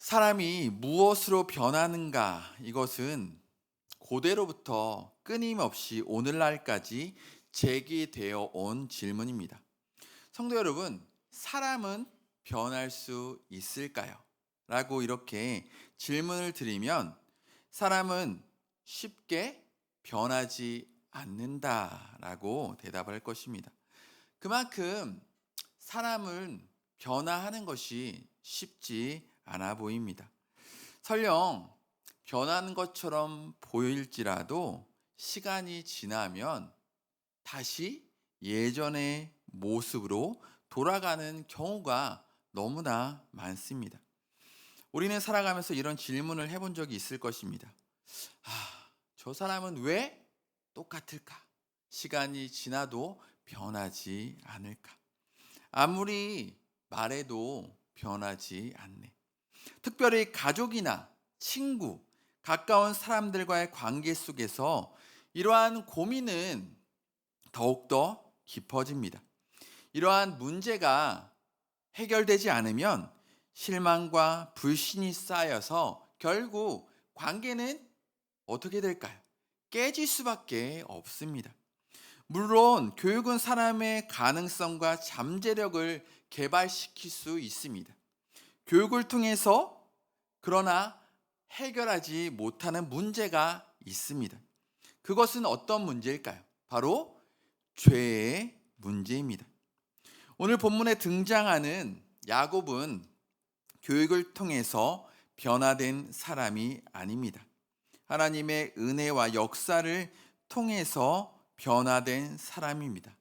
사람이 무엇으로 변하는가? 이것은 고대로부터 끊임없이 오늘날까지 제기되어 온 질문입니다. 성도 여러분, 사람은 변할 수 있을까요? 라고 이렇게 질문을 드리면 사람은 쉽게 변하지 않는다라고 대답할 것입니다. 그만큼 사람은 변화하는 것이 쉽지 않아 보입니다. 설령 변하는 것처럼 보일지라도 시간이 지나면 다시 예전의 모습으로 돌아가는 경우가 너무나 많습니다. 우리는 살아가면서 이런 질문을 해본 적이 있을 것입니다. 저 사람은 왜 똑같을까? 시간이 지나도 변하지 않을까? 아무리 말해도 변하지 않네. 특별히 가족이나 친구, 가까운 사람들과의 관계 속에서 이러한 고민은 더욱더 깊어집니다. 이러한 문제가 해결되지 않으면 실망과 불신이 쌓여서 결국 관계는 어떻게 될까요? 깨질 수밖에 없습니다. 물론 교육은 사람의 가능성과 잠재력을 개발시킬 수 있습니다. 교육을 통해서 그러나 해결하지 못하는 문제가 있습니다. 그것은 어떤 문제일까요? 바로 죄의 문제입니다. 오늘 본문에 등장하는 야곱은 교육을 통해서 변화된 사람이 아닙니다. 하나님의 은혜와 역사를 통해서 변화된 사람입니다.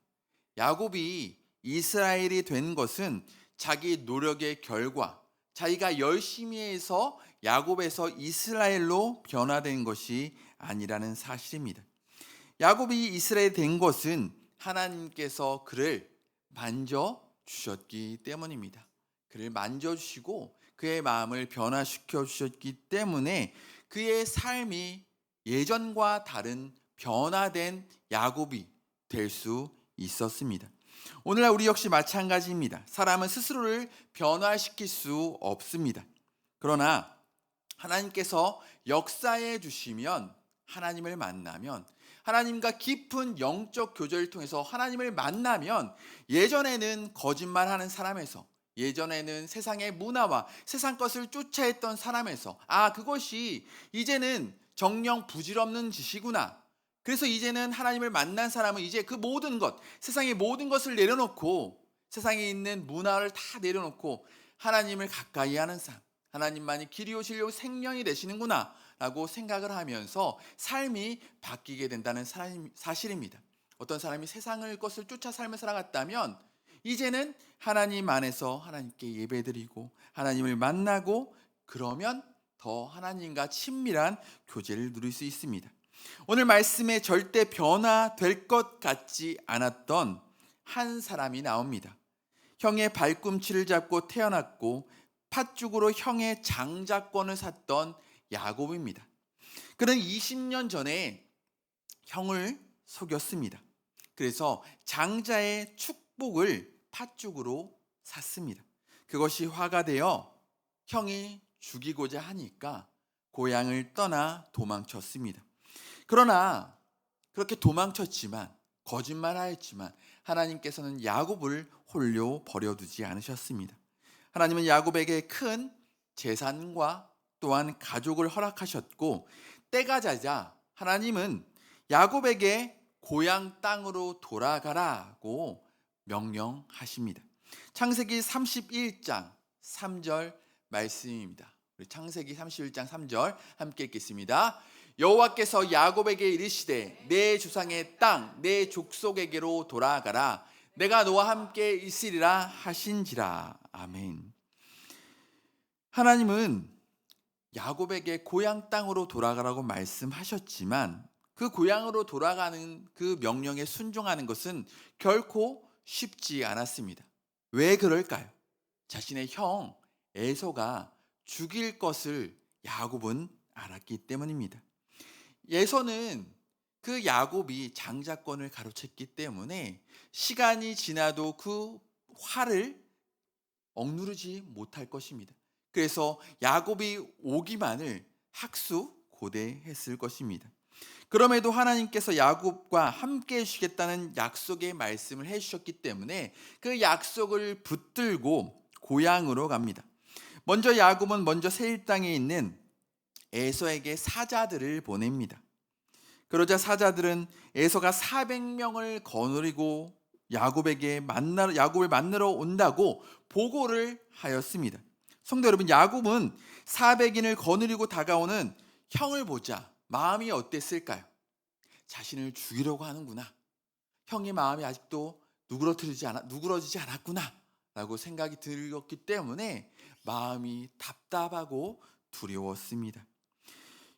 야곱이 이스라엘이 된 것은 자기 노력의 결과, 자기가 열심히 해서 야곱에서 이스라엘로 변화된 것이 아니라는 사실입니다. 야곱이 이스라엘 된 것은 하나님께서 그를 만져 주셨기 때문입니다. 그를 만져 주시고 그의 마음을 변화시켜 주셨기 때문에 그의 삶이 예전과 다른 변화된 야곱이 될 수 있었습니다. 오늘날 우리 역시 마찬가지입니다. 사람은 스스로를 변화시킬 수 없습니다. 그러나 하나님께서 역사해 주시면, 하나님을 만나면, 하나님과 깊은 영적 교제를 통해서 하나님을 만나면 예전에는 거짓말하는 사람에서, 예전에는 세상의 문화와 세상 것을 쫓아했던 사람에서 그것이 이제는 정녕 부질없는 짓이구나. 그래서 이제는 하나님을 만난 사람은 이제 그 모든 것, 세상의 모든 것을 내려놓고, 세상에 있는 문화를 다 내려놓고 하나님을 가까이 하는 삶, 하나님만이 길이요 진리요 생명이 되시는구나 라고 생각을 하면서 삶이 바뀌게 된다는 사실입니다. 어떤 사람이 세상의 것을 쫓아 삶을 살아갔다면 이제는 하나님 안에서 하나님께 예배드리고 하나님을 만나고, 그러면 더 하나님과 친밀한 교제를 누릴 수 있습니다. 오늘 말씀에 절대 변화될 것 같지 않았던 한 사람이 나옵니다. 형의 발꿈치를 잡고 태어났고 팥죽으로 형의 장자권을 샀던 야곱입니다. 그는 20년 전에 형을 속였습니다. 그래서 장자의 축복을 팥죽으로 샀습니다. 그것이 화가 되어 형이 죽이고자 하니까 고향을 떠나 도망쳤습니다. 그러나 그렇게 도망쳤지만, 거짓말하였지만 하나님께서는 야곱을 홀로 버려두지 않으셨습니다. 하나님은 야곱에게 큰 재산과 또한 가족을 허락하셨고, 때가 자자 하나님은 야곱에게 고향 땅으로 돌아가라고 명령하십니다. 창세기 31장 3절 말씀입니다. 우리 창세기 31장 3절 함께 읽겠습니다. 여호와께서 야곱에게 이르시되 내 조상의 땅 내 족속에게로 돌아가라. 내가 너와 함께 있으리라 하신지라. 아멘. 하나님은 야곱에게 고향 땅으로 돌아가라고 말씀하셨지만 그 고향으로 돌아가는 그 명령에 순종하는 것은 결코 쉽지 않았습니다. 왜 그럴까요? 자신의 형 에서가 죽일 것을 야곱은 알았기 때문입니다. 에서는 그 야곱이 장자권을 가로챘기 때문에 시간이 지나도 그 화를 억누르지 못할 것입니다. 그래서 야곱이 오기만을 학수고대했을 것입니다. 그럼에도 하나님께서 야곱과 함께 해주시겠다는 약속의 말씀을 해주셨기 때문에 그 약속을 붙들고 고향으로 갑니다. 먼저 야곱은 세일 땅에 있는 에서에게 사자들을 보냅니다. 그러자 사자들은 에서가 400명을 거느리고 야곱을 만나러 온다고 보고를 하였습니다. 성도 여러분, 야곱은 400인을 거느리고 다가오는 형을 보자 마음이 어땠을까요? 자신을 죽이려고 하는구나. 형의 마음이 아직도 누그러지지 않았구나 라고 생각이 들었기 때문에 마음이 답답하고 두려웠습니다.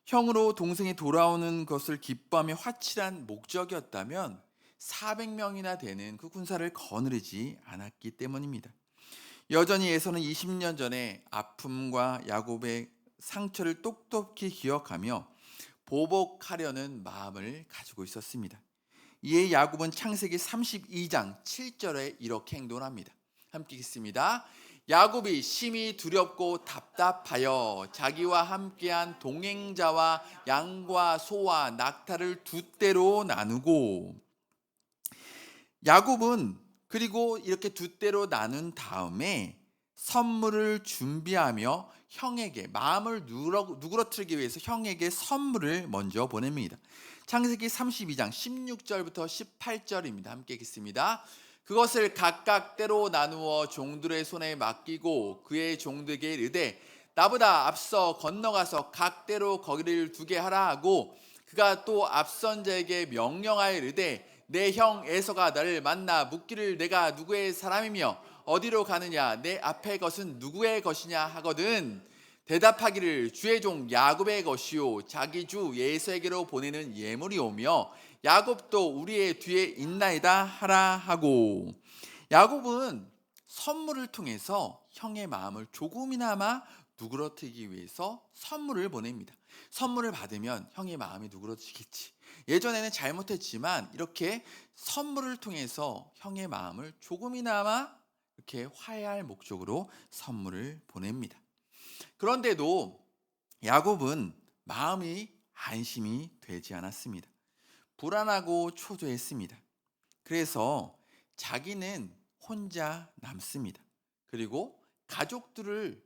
형으로 동생이 돌아오는 것을 기뻐하며 화칠한 목적이었다면 400명이나 되는 그 군사를 거느리지 않았기 때문입니다. 여전히 에서는 20년 전에 아픔과 야곱의 상처를 똑똑히 기억하며 보복하려는 마음을 가지고 있었습니다. 이에 야곱은 창세기 32장 7절에 이렇게 행동합니다. 함께 읽습니다. 야곱이 심히 두렵고 답답하여 자기와 함께한 동행자와 양과 소와 낙타를 두 떼로 나누고, 야곱은 그리고 이렇게 두 떼로 나눈 다음에 선물을 준비하며 형에게 마음을 누그러뜨리기 위해서 형에게 선물을 먼저 보냅니다. 창세기 32장 16절부터 18절입니다. 함께 읽겠습니다. 그것을 각각 떼로 나누어 종들의 손에 맡기고 그의 종들에게 이르되 나보다 앞서 건너가서 각 떼로 거기를 두게 하라 하고, 그가 또 앞선 자에게 명령하여 이르되 내 형 에서가 나를 만나 묻기를 내가 누구의 사람이며 어디로 가느냐 내 앞의 것은 누구의 것이냐 하거든 대답하기를 주의 종 야곱의 것이요 자기 주 에서에게로 보내는 예물이오며 야곱도 우리의 뒤에 있나이다 하라 하고, 야곱은 선물을 통해서 형의 마음을 조금이나마 누그러뜨리기 위해서 선물을 보냅니다. 선물을 받으면 형의 마음이 누그러지겠지. 예전에는 잘못했지만 이렇게 선물을 통해서 형의 마음을 조금이나마 이렇게 화해할 목적으로 선물을 보냅니다. 그런데도 야곱은 마음이 안심이 되지 않았습니다. 불안하고 초조했습니다. 그래서 자기는 혼자 남습니다. 그리고 가족들을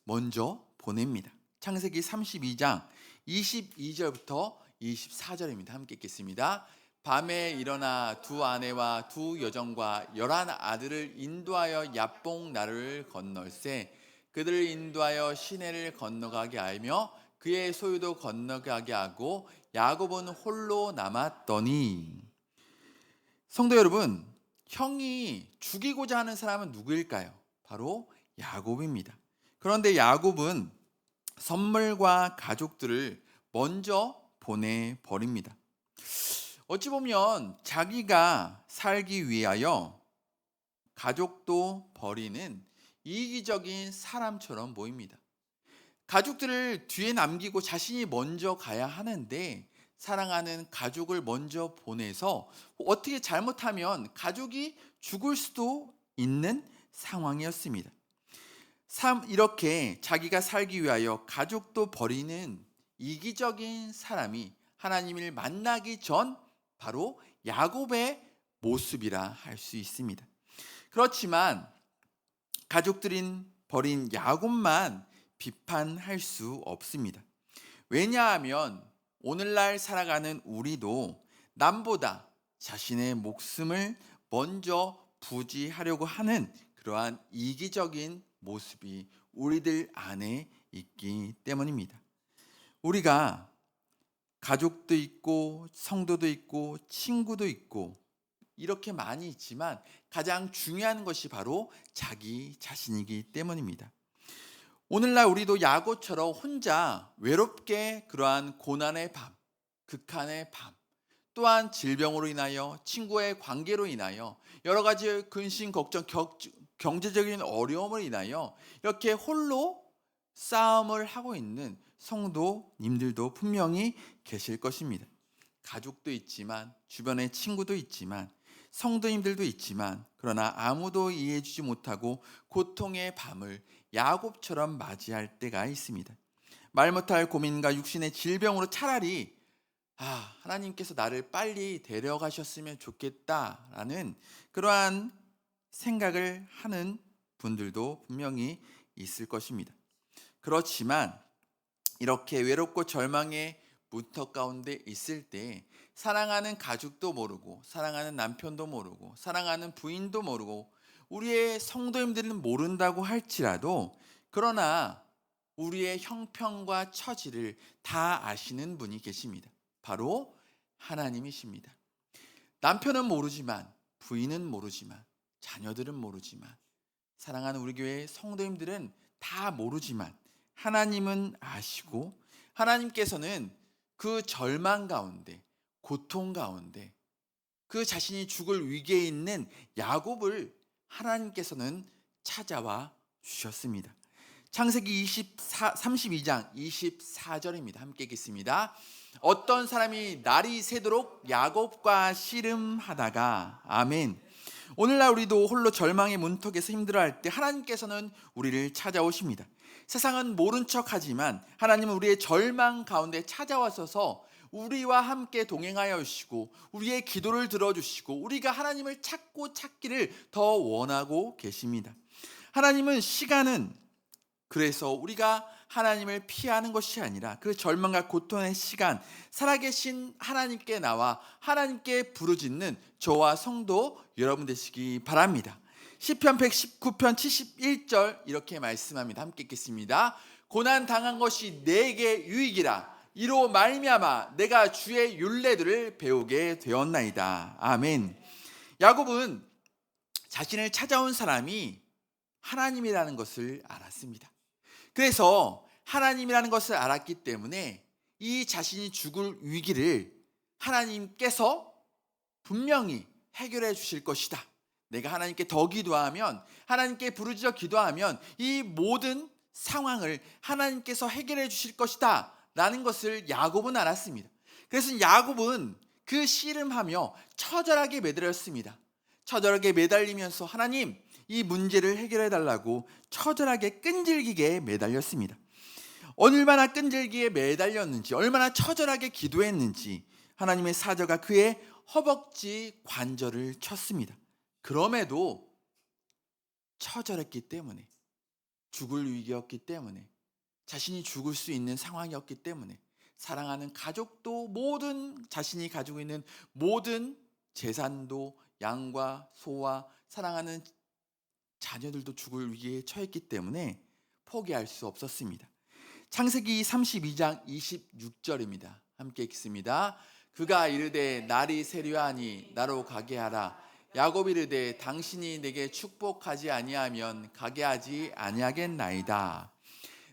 먼저 보냅니다. 창세기 32장 22절부터 24절입니다. 함께 읽겠습니다. 밤에 일어나 두 아내와 두 여종과 11 아들을 인도하여 야복 나루를 건널세 그들을 인도하여 시내를 건너가게 하며 그의 소유도 건너가게 하고 야곱은 홀로 남았더니, 성도 여러분, 형이 죽이고자 하는 사람은 누구일까요? 바로 야곱입니다. 그런데 야곱은 선물과 가족들을 먼저 보내버립니다. 어찌 보면 자기가 살기 위하여 가족도 버리는 이기적인 사람처럼 보입니다. 가족들을 뒤에 남기고 자신이 먼저 가야 하는데 사랑하는 가족을 먼저 보내서 어떻게 잘못하면 가족이 죽을 수도 있는 상황이었습니다. 이렇게 자기가 살기 위하여 가족도 버리는 이기적인 사람이 하나님을 만나기 전 바로 야곱의 모습이라 할 수 있습니다. 그렇지만 가족들인 버린 야곱만 비판할 수 없습니다. 왜냐하면 오늘날 살아가는 우리도 남보다 자신의 목숨을 먼저 부지하려고 하는 그러한 이기적인 모습이 우리들 안에 있기 때문입니다. 우리가 가족도 있고 성도도 있고 친구도 있고 이렇게 많이 있지만 가장 중요한 것이 바로 자기 자신이기 때문입니다. 오늘날 우리도 야곱처럼 혼자 외롭게 그러한 고난의 밤, 극한의 밤, 또한 질병으로 인하여 친구의 관계로 인하여 여러 가지 근심, 걱정, 경제적인 어려움을 인하여 이렇게 홀로 싸움을 하고 있는 성도님들도 분명히 계실 것입니다. 가족도 있지만 주변에 친구도 있지만 성도님들도 있지만 그러나 아무도 이해해주지 못하고 고통의 밤을 야곱처럼 맞이할 때가 있습니다. 말 못할 고민과 육신의 질병으로 차라리 하나님께서 나를 빨리 데려가셨으면 좋겠다라는 그러한 생각을 하는 분들도 분명히 있을 것입니다. 그렇지만 이렇게 외롭고 절망의 문턱 가운데 있을 때 사랑하는 가족도 모르고 사랑하는 남편도 모르고 사랑하는 부인도 모르고 우리의 성도님들은 모른다고 할지라도 그러나 우리의 형편과 처지를 다 아시는 분이 계십니다. 바로 하나님이십니다. 남편은 모르지만 부인은 모르지만 자녀들은 모르지만 사랑하는 우리 교회 성도님들은 다 모르지만 하나님은 아시고 하나님께서는 그 절망 가운데 고통 가운데 그 자신이 죽을 위기에 있는 야곱을 하나님께서는 찾아와 주셨습니다. 창세기 32장 24절입니다. 함께 읽겠습니다. 어떤 사람이 날이 새도록 야곱과 씨름하다가 아멘. 오늘날 우리도 홀로 절망의 문턱에서 힘들어할 때 하나님께서는 우리를 찾아오십니다. 세상은 모른 척하지만 하나님은 우리의 절망 가운데 찾아와서 우리와 함께 동행하여 주시고 우리의 기도를 들어주시고 우리가 하나님을 찾기를 더 원하고 계십니다. 하나님은 시간은 그래서 우리가 하나님을 피하는 것이 아니라 그 절망과 고통의 시간 살아계신 하나님께 나와 하나님께 부르짖는 저와 성도 여러분 되시기 바랍니다. 시편 119편 71절 이렇게 말씀합니다. 함께 읽겠습니다. 고난 당한 것이 내게 유익이라 이로 말미암아 내가 주의 율례들을 배우게 되었나이다. 아멘. 야곱은 자신을 찾아온 사람이 하나님이라는 것을 알았습니다. 그래서 하나님이라는 것을 알았기 때문에 이 자신이 죽을 위기를 하나님께서 분명히 해결해 주실 것이다. 내가 하나님께 더 기도하면 하나님께 부르짖어 기도하면 이 모든 상황을 하나님께서 해결해 주실 것이다 라는 것을 야곱은 알았습니다. 그래서 야곱은 그 씨름하며 처절하게 매달렸습니다. 처절하게 매달리면서 하나님 이 문제를 해결해 달라고 처절하게 끈질기게 매달렸습니다. 얼마나 끈질기게 매달렸는지 얼마나 처절하게 기도했는지 하나님의 사자가 그의 허벅지 관절을 쳤습니다. 그럼에도 처절했기 때문에 죽을 위기였기 때문에 자신이 죽을 수 있는 상황이었기 때문에 사랑하는 가족도 모든 자신이 가지고 있는 모든 재산도 양과 소와 사랑하는 자녀들도 죽을 위기에 처했기 때문에 포기할 수 없었습니다. 창세기 32장 26절입니다. 함께 읽습니다. 그가 이르되 날이 새려하니 나로 가게 하라. 야곱이 이르되 당신이 내게 축복하지 아니하면 가게 하지 아니하겠나이다.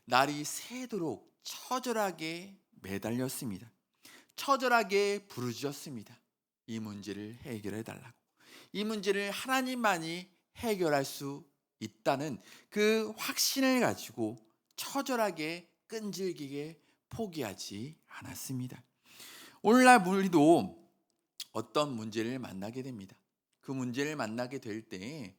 날이 새도록 처절하게 매달렸습니다. 처절하게 부르짖었습니다. 이 문제를 해결해 달라고. 이 문제를 하나님만이 해결할 수 있다는 그 확신을 가지고 처절하게 끈질기게 포기하지 않았습니다. 오늘날 우리도 어떤 문제를 만나게 됩니다. 그 문제를 만나게 될 때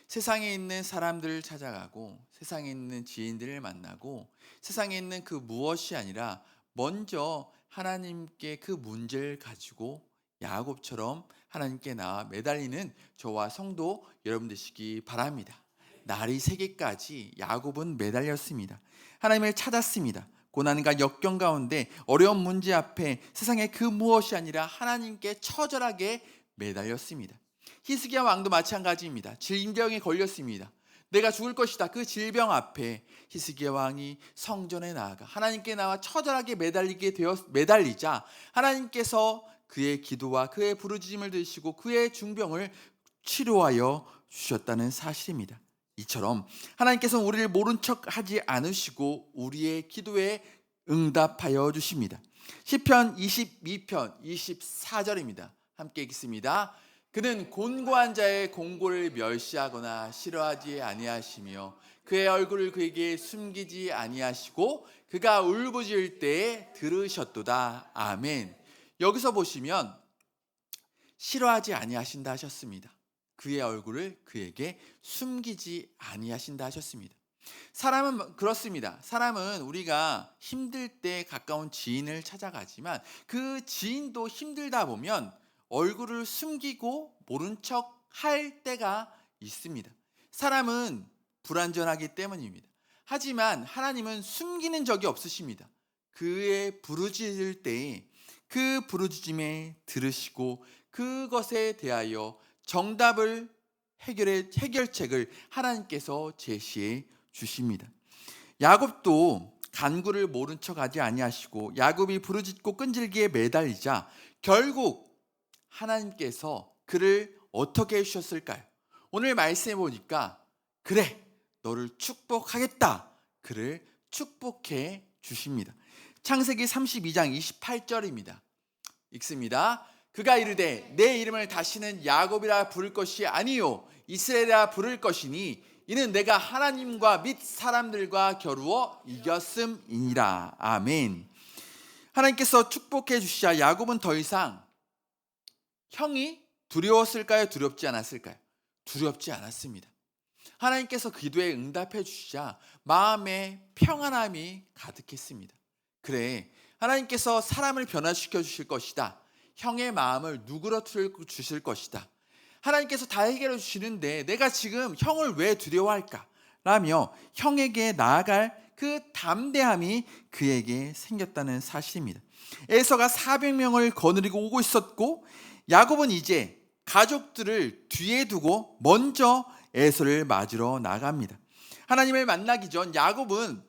세상에 있는 사람들을 찾아가고 세상에 있는 지인들을 만나고 세상에 있는 그 무엇이 아니라 먼저 하나님께 그 문제를 가지고 야곱처럼 하나님께 나와 매달리는 저와 성도 여러분 되시기 바랍니다. 날이 새기까지 야곱은 매달렸습니다. 하나님을 찾았습니다. 고난과 역경 가운데 어려운 문제 앞에 세상의 그 무엇이 아니라 하나님께 처절하게 매달렸습니다. 히스기야 왕도 마찬가지입니다. 질병에 걸렸습니다. 내가 죽을 것이다. 그 질병 앞에 히스기야 왕이 성전에 나아가 하나님께 나와 처절하게 매달리자 하나님께서 그의 기도와 그의 부르짖음을 들으시고 그의 중병을 치료하여 주셨다는 사실입니다. 이처럼 하나님께서는 우리를 모른 척하지 않으시고 우리의 기도에 응답하여 주십니다. 시편 22편 24절입니다. 함께 읽습니다. 그는 곤고한 자의 공고를 멸시하거나 싫어하지 아니하시며 그의 얼굴을 그에게 숨기지 아니하시고 그가 울부짖을 때에 들으셨도다. 아멘. 여기서 보시면 싫어하지 아니하신다 하셨습니다. 그의 얼굴을 그에게 숨기지 아니하신다 하셨습니다. 사람은 그렇습니다. 사람은 우리가 힘들 때 가까운 지인을 찾아가지만 그 지인도 힘들다 보면 얼굴을 숨기고 모른 척 할 때가 있습니다. 사람은 불완전하기 때문입니다. 하지만 하나님은 숨기는 적이 없으십니다. 그의 부르짖을 때에 그 부르짖음에 들으시고 그것에 대하여 정답을 해결책을 하나님께서 제시해 주십니다. 야곱도 간구를 모른 척하지 아니하시고 야곱이 부르짖고 끈질기에 매달리자 결국 하나님께서 그를 어떻게 해주셨을까요? 오늘 말씀해 보니까 그래 너를 축복하겠다 그를 축복해 주십니다. 창세기 32장 28절입니다. 읽습니다. 그가 이르되 내 이름을 다시는 야곱이라 부를 것이 아니요 이스라엘이라 부를 것이니 이는 내가 하나님과 및 사람들과 겨루어 이겼음이니라. 아멘. 하나님께서 축복해 주시자 야곱은 더 이상 형이 두려웠을까요? 두렵지 않았을까요? 두렵지 않았습니다. 하나님께서 기도에 응답해 주시자 마음에 평안함이 가득했습니다. 그래, 하나님께서 사람을 변화시켜 주실 것이다. 형의 마음을 누그러뜨려 주실 것이다. 하나님께서 다 해결해 주시는데 내가 지금 형을 왜 두려워할까? 라며 형에게 나아갈 그 담대함이 그에게 생겼다는 사실입니다. 에서가 400명을 거느리고 오고 있었고 야곱은 이제 가족들을 뒤에 두고 먼저 에서를 맞으러 나갑니다. 하나님을 만나기 전 야곱은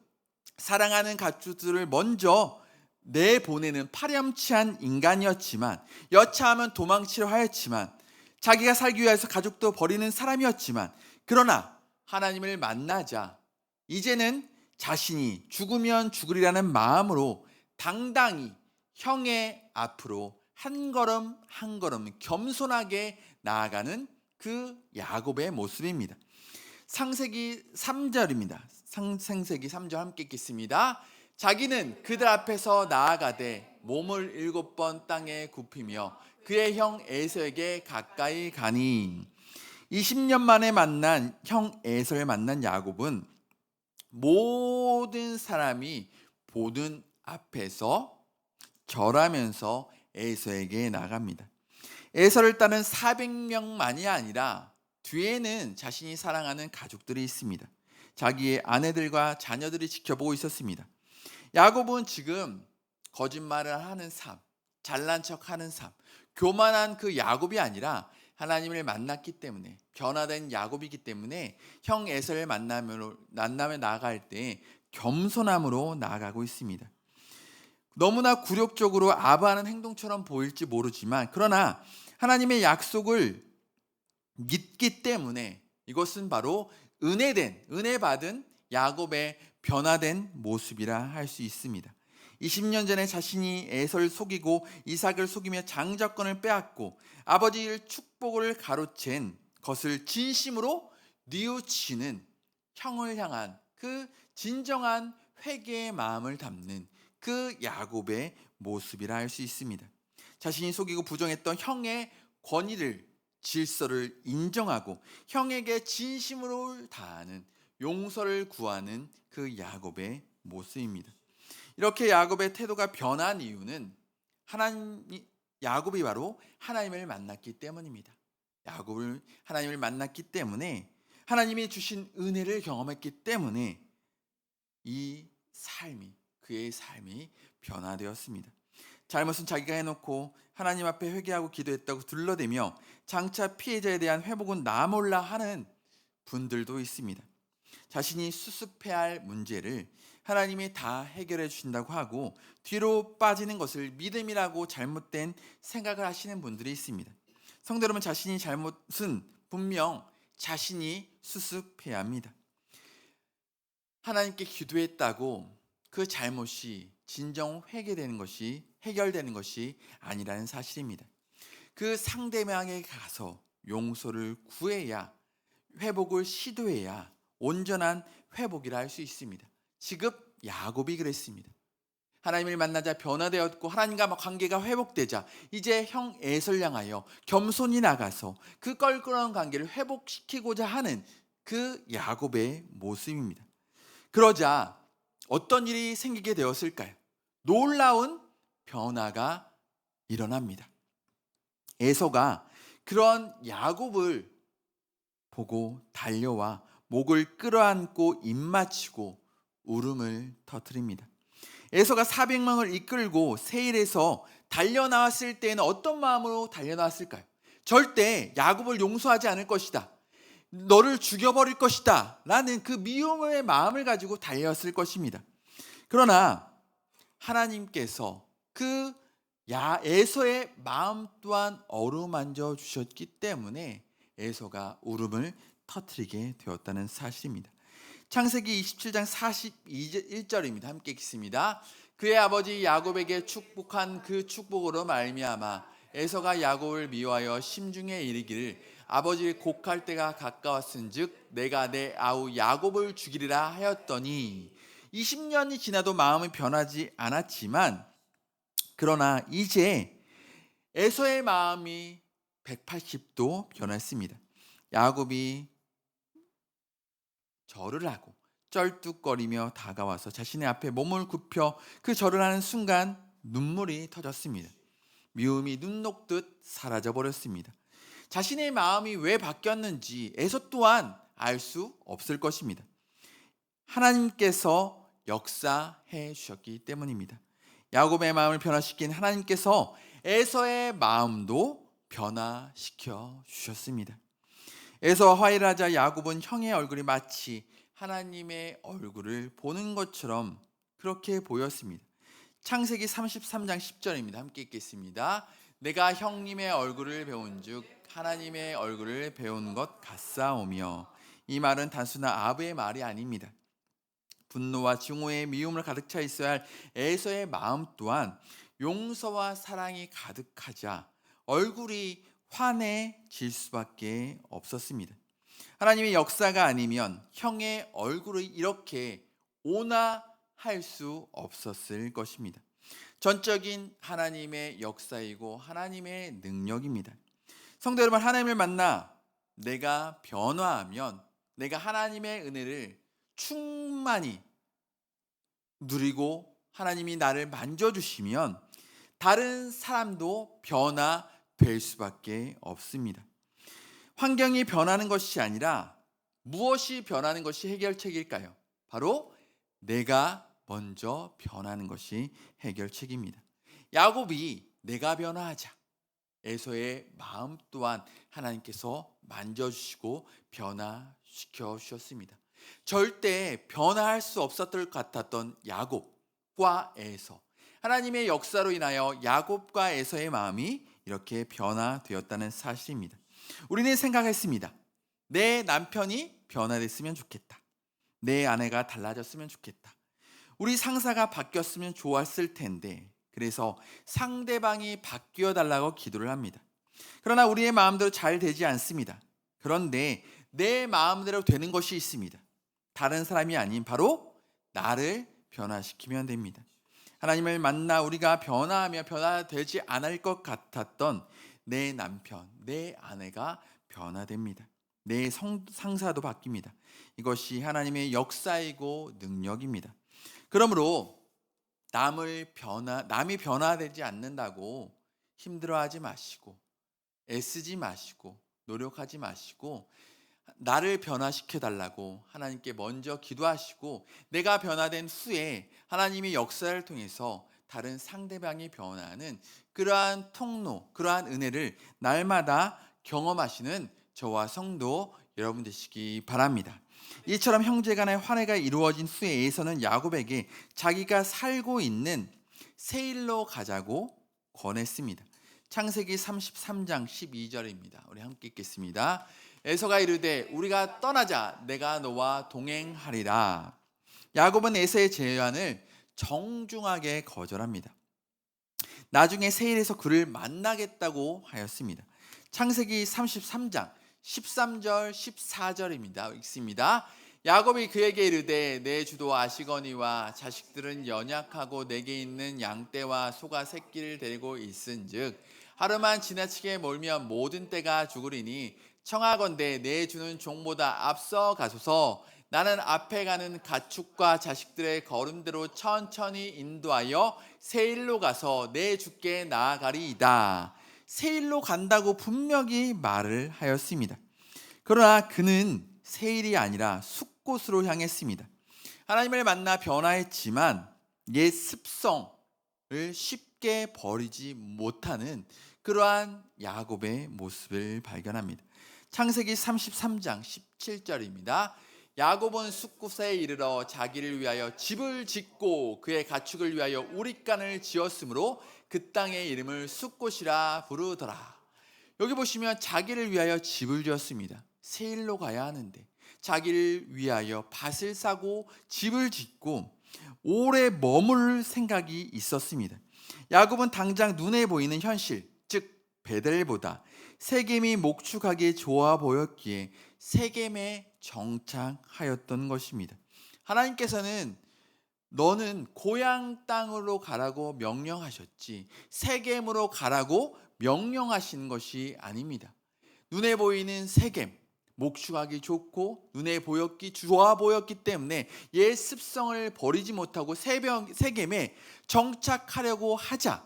사랑하는 가축들을 먼저 내보내는 파렴치한 인간이었지만 여차하면 도망치려 하였지만 자기가 살기 위해서 가족도 버리는 사람이었지만 그러나 하나님을 만나자 이제는 자신이 죽으면 죽으리라는 마음으로 당당히 형의 앞으로 한 걸음 한 걸음 겸손하게 나아가는 그 야곱의 모습입니다. 창세기 3절입니다. 창세기 3절 함께 읽겠습니다. 자기는 그들 앞에서 나아가되 몸을 7번 땅에 굽히며 그의 형 에서에게 가까이 가니 20년 만에 만난 형 에서를 만난 야곱은 모든 사람이 보는 앞에서 절하면서 에서에게 나갑니다. 에서를 따른 400명만이 아니라 뒤에는 자신이 사랑하는 가족들이 있습니다. 자기의 아내들과 자녀들이 지켜보고 있었습니다. 야곱은 지금 거짓말을 하는 삶, 잘난 척하는 삶, 교만한 그 야곱이 아니라 하나님을 만났기 때문에 변화된 야곱이기 때문에 형 에서를 만나며 나아갈 때 겸손함으로 나아가고 있습니다. 너무나 굴욕적으로 아부하는 행동처럼 보일지 모르지만 그러나 하나님의 약속을 믿기 때문에 이것은 바로 은혜 받은 야곱의 변화된 모습이라 할 수 있습니다. 20년 전에 자신이 에서를 속이고 이삭을 속이며 장자권을 빼앗고 아버지의 축복을 가로챈 것을 진심으로 뉘우치는 형을 향한 그 진정한 회개의 마음을 담는 그 야곱의 모습이라 할 수 있습니다. 자신이 속이고 부정했던 형의 권위를 질서를 인정하고 형에게 진심으로 다하는 용서를 구하는 그 야곱의 모습입니다. 이렇게 야곱의 태도가 변한 이유는 야곱이 바로 하나님을 만났기 때문입니다. 하나님을 만났기 때문에 하나님이 주신 은혜를 경험했기 때문에 그의 삶이 변화되었습니다. 잘못은 자기가 해놓고 하나님 앞에 회개하고 기도했다고 둘러대며 장차 피해자에 대한 회복은 나 몰라 하는 분들도 있습니다. 자신이 수습해야 할 문제를 하나님이 다 해결해 주신다고 하고 뒤로 빠지는 것을 믿음이라고 잘못된 생각을 하시는 분들이 있습니다. 성도 여러분, 자신이 잘못은 분명 자신이 수습해야 합니다. 하나님께 기도했다고 그 잘못이 진정 해결되는 것이 아니라는 사실입니다. 그 상대방에게 가서 용서를 구해야 회복을 시도해야 온전한 회복이라 할 수 있습니다. 지금 야곱이 그랬습니다. 하나님을 만나자 변화되었고 하나님과 관계가 회복되자 이제 형 에서를 향하여 겸손히 나가서 그 껄끄러운 관계를 회복시키고자 하는 그 야곱의 모습입니다. 그러자 어떤 일이 생기게 되었을까요? 놀라운 변화가 일어납니다. 에서가 그런 야곱을 보고 달려와 목을 끌어안고 입맞추고 울음을 터뜨립니다. 에서가 400명을 이끌고 세일에서 달려나왔을 때에는 어떤 마음으로 달려나왔을까요? 절대 야곱을 용서하지 않을 것이다. 너를 죽여버릴 것이다. 라는 그 미움의 마음을 가지고 달렸을 것입니다. 그러나 하나님께서 그 에서의 마음 또한 어루만져 주셨기 때문에 에서가 울음을 터뜨리게 되었다는 사실입니다. 창세기 27장 41절입니다. 함께 읽습니다. 그의 아버지 야곱에게 축복한 그 축복으로 말미암아 에서가 야곱을 미워하여 심중에 이르기를 아버지 곡할 때가 가까웠은즉 내가 내 아우 야곱을 죽이리라 하였더니 20년이 지나도 마음이 변하지 않았지만 그러나 이제 에서의 마음이 180도 변했습니다. 야곱이 절을 하고 쩔뚝거리며 다가와서 자신의 앞에 몸을 굽혀 그 절을 하는 순간 눈물이 터졌습니다. 미움이 눈 녹듯 사라져 버렸습니다. 자신의 마음이 왜 바뀌었는지 에서 또한 알 수 없을 것입니다. 하나님께서 역사해 주셨기 때문입니다. 야곱의 마음을 변화시킨 하나님께서 에서의 마음도 변화시켜 주셨습니다. 에서와 화해를 하자 야곱은 형의 얼굴이 마치 하나님의 얼굴을 보는 것처럼 그렇게 보였습니다. 창세기 33장 10절입니다. 함께 읽겠습니다. 내가 형님의 얼굴을 배운즉 하나님의 얼굴을 배운 것 같사오며, 이 말은 단순한 아부의 말이 아닙니다. 분노와 증오의 미움을 가득 차 있어야 할 에서의 마음 또한 용서와 사랑이 가득하자 얼굴이 환해질 수밖에 없었습니다. 하나님의 역사가 아니면 형의 얼굴이 이렇게 온화할 수 없었을 것입니다. 전적인 하나님의 역사이고 하나님의 능력입니다. 성도 여러분, 하나님을 만나 내가 변화하면 내가 하나님의 은혜를 충만히 누리고 하나님이 나를 만져주시면 다른 사람도 변화될 수밖에 없습니다. 환경이 변하는 것이 아니라 무엇이 변하는 것이 해결책일까요? 바로 내가 먼저 변하는 것이 해결책입니다. 야곱이 내가 변화하자 에서의 마음 또한 하나님께서 만져주시고 변화시켜 주셨습니다. 절대 변화할 수 없었을 것 같았던 야곱과 에서, 하나님의 역사로 인하여 야곱과 에서의 마음이 이렇게 변화되었다는 사실입니다. 우리는 생각했습니다. 내 남편이 변화됐으면 좋겠다. 내 아내가 달라졌으면 좋겠다. 우리 상사가 바뀌었으면 좋았을 텐데, 그래서 상대방이 바뀌어 달라고 기도를 합니다. 그러나 우리의 마음대로 잘 되지 않습니다. 그런데 내 마음대로 되는 것이 있습니다. 다른 사람이 아닌 바로 나를 변화시키면 됩니다. 하나님을 만나 우리가 변화하며 변화되지 않을 것 같았던 내 남편, 내 아내가 변화됩니다. 내 상사도 바뀝니다. 이것이 하나님의 역사이고 능력입니다. 그러므로 남이 변화되지 않는다고 힘들어하지 마시고 애쓰지 마시고 노력하지 마시고 나를 변화시켜 달라고 하나님께 먼저 기도하시고 내가 변화된 후에 하나님의 역사를 통해서 다른 상대방이 변화하는 그러한 통로, 그러한 은혜를 날마다 경험하시는 저와 성도 여러분 되시기 바랍니다. 이처럼 형제간의 화해가 이루어진 후에 에서는 야곱에게 자기가 살고 있는 세일로 가자고 권했습니다. 창세기 33장 12절입니다. 우리 함께 읽겠습니다. 에서가 이르되 우리가 떠나자, 내가 너와 동행하리라. 야곱은 에서의 제안을 정중하게 거절합니다. 나중에 세일에서 그를 만나겠다고 하였습니다. 창세기 33장 13절 14절입니다. 읽습니다. 야곱이 그에게 이르되 내 주도 아시거니와 자식들은 연약하고 내게 있는 양떼와 소가 새끼를 데리고 있은즉 하루만 지나치게 몰면 모든 떼가 죽으리니 청하건대 내 주는 종보다 앞서 가소서. 나는 앞에 가는 가축과 자식들의 걸음대로 천천히 인도하여 세일로 가서 내 주께 나아가리이다. 세일로 간다고 분명히 말을 하였습니다. 그러나 그는 세일이 아니라 숲곳으로 향했습니다. 하나님을 만나 변화했지만 옛 습성을 쉽게 버리지 못하는 그러한 야곱의 모습을 발견합니다. 창세기 33장 17절입니다. 야곱은 숲곳에 이르러 자기를 위하여 집을 짓고 그의 가축을 위하여 우릿간을 지었으므로 그 땅의 이름을 숲곳이라 부르더라. 여기 보시면 자기를 위하여 집을 지었습니다. 세일로 가야 하는데 자기를 위하여 밭을 싸고 집을 짓고 오래 머물 생각이 있었습니다. 야곱은 당장 눈에 보이는 현실, 즉 베델보다 세겜이 목축하기 좋아 보였기에 세겜에 정착하였던 것입니다. 하나님께서는 너는 고향 땅으로 가라고 명령하셨지 세겜으로 가라고 명령하신 것이 아닙니다. 눈에 보이는 세겜, 목축하기 좋고 눈에 보였기 좋아 보였기 때문에 옛 습성을 버리지 못하고 세겜에 정착하려고 하자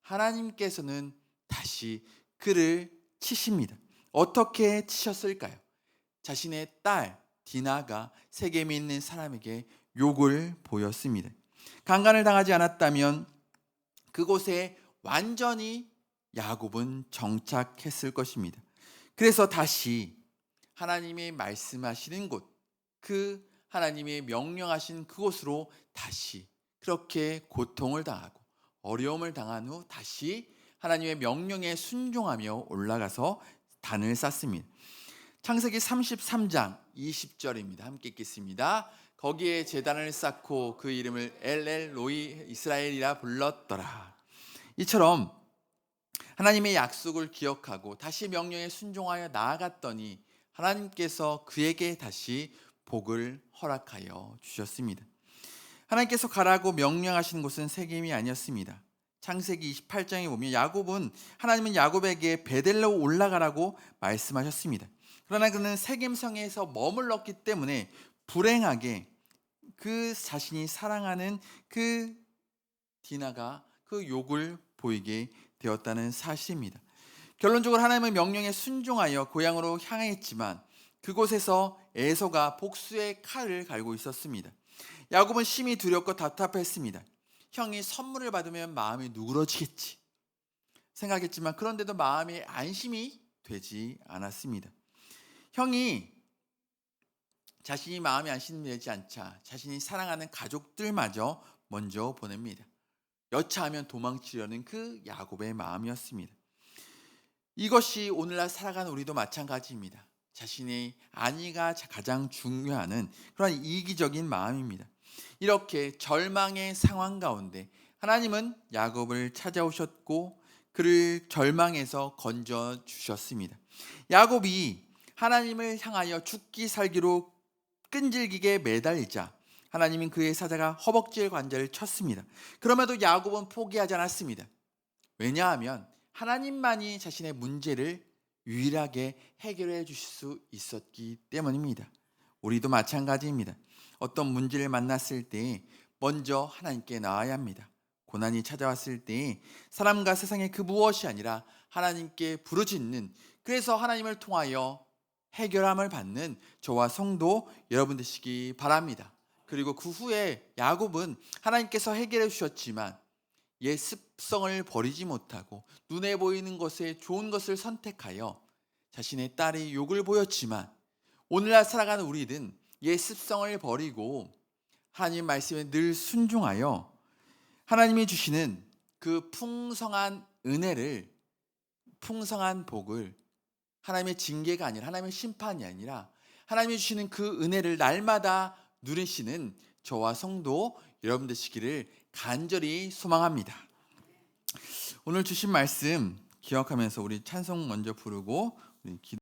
하나님께서는 다시 그를 치십니다. 어떻게 치셨을까요? 자신의 딸 디나가 세겜에 있는 사람에게 욕을 보였습니다. 강간을 당하지 않았다면 그곳에 완전히 야곱은 정착했을 것입니다. 그래서 다시 하나님이 말씀하시는 곳, 그 하나님이 명령하신 그곳으로 다시 그렇게 고통을 당하고 어려움을 당한 후 다시 하나님의 명령에 순종하며 올라가서 단을 쌓습니다. 창세기 33장 20절입니다. 함께 읽겠습니다. 거기에 제단을 쌓고 그 이름을 엘엘로이 이스라엘이라 불렀더라. 이처럼 하나님의 약속을 기억하고 다시 명령에 순종하여 나아갔더니 하나님께서 그에게 다시 복을 허락하여 주셨습니다. 하나님께서 가라고 명령하신 곳은 세겜이 아니었습니다. 창세기 28장에 보면 하나님은 야곱에게 베델로 올라가라고 말씀하셨습니다. 그러나 그는 세겜성에서 머물렀기 때문에 불행하게 그 자신이 사랑하는 그 디나가 그 욕을 보이게 되었다는 사실입니다. 결론적으로 하나님의 명령에 순종하여 고향으로 향했지만 그곳에서 에서가 복수의 칼을 갈고 있었습니다. 야곱은 심히 두렵고 답답했습니다. 형이 선물을 받으면 마음이 누그러지겠지 생각했지만 그런데도 마음이 안심이 되지 않았습니다. 형이 자신이 마음이 안심되지 않자 자신이 사랑하는 가족들마저 먼저 보냅니다. 여차하면 도망치려는 그 야곱의 마음이었습니다. 이것이 오늘날 살아가는 우리도 마찬가지입니다. 자신의 안위가 가장 중요한 그런 이기적인 마음입니다. 이렇게 절망의 상황 가운데 하나님은 야곱을 찾아오셨고 그를 절망에서 건져 주셨습니다. 야곱이 하나님을 향하여 죽기 살기로 끈질기게 매달리자 하나님은 그의 사자가 허벅지에 관절을 쳤습니다. 그럼에도 야곱은 포기하지 않았습니다. 왜냐하면 하나님만이 자신의 문제를 유일하게 해결해 주실 수 있었기 때문입니다. 우리도 마찬가지입니다. 어떤 문제를 만났을 때 먼저 하나님께 나아야 합니다. 고난이 찾아왔을 때 사람과 세상의 그 무엇이 아니라 하나님께 부르짖는, 그래서 하나님을 통하여 해결함을 받는 저와 성도 여러분 되시기 바랍니다. 그리고 그 후에 야곱은 하나님께서 해결해 주셨지만 옛 습성을 버리지 못하고 눈에 보이는 것에 좋은 것을 선택하여 자신의 딸이 욕을 보였지만 오늘날 살아가는 우리는 옛 습성을 버리고 하나님 말씀에 늘 순종하여 하나님이 주시는 그 풍성한 은혜를, 풍성한 복을, 하나님의 징계가 아니라 하나님의 심판이 아니라 하나님이 주시는 그 은혜를 날마다 누리시는 저와 성도 여러분 되시기를 간절히 소망합니다. 오늘 주신 말씀 기억하면서 우리 찬송 먼저 부르고 우리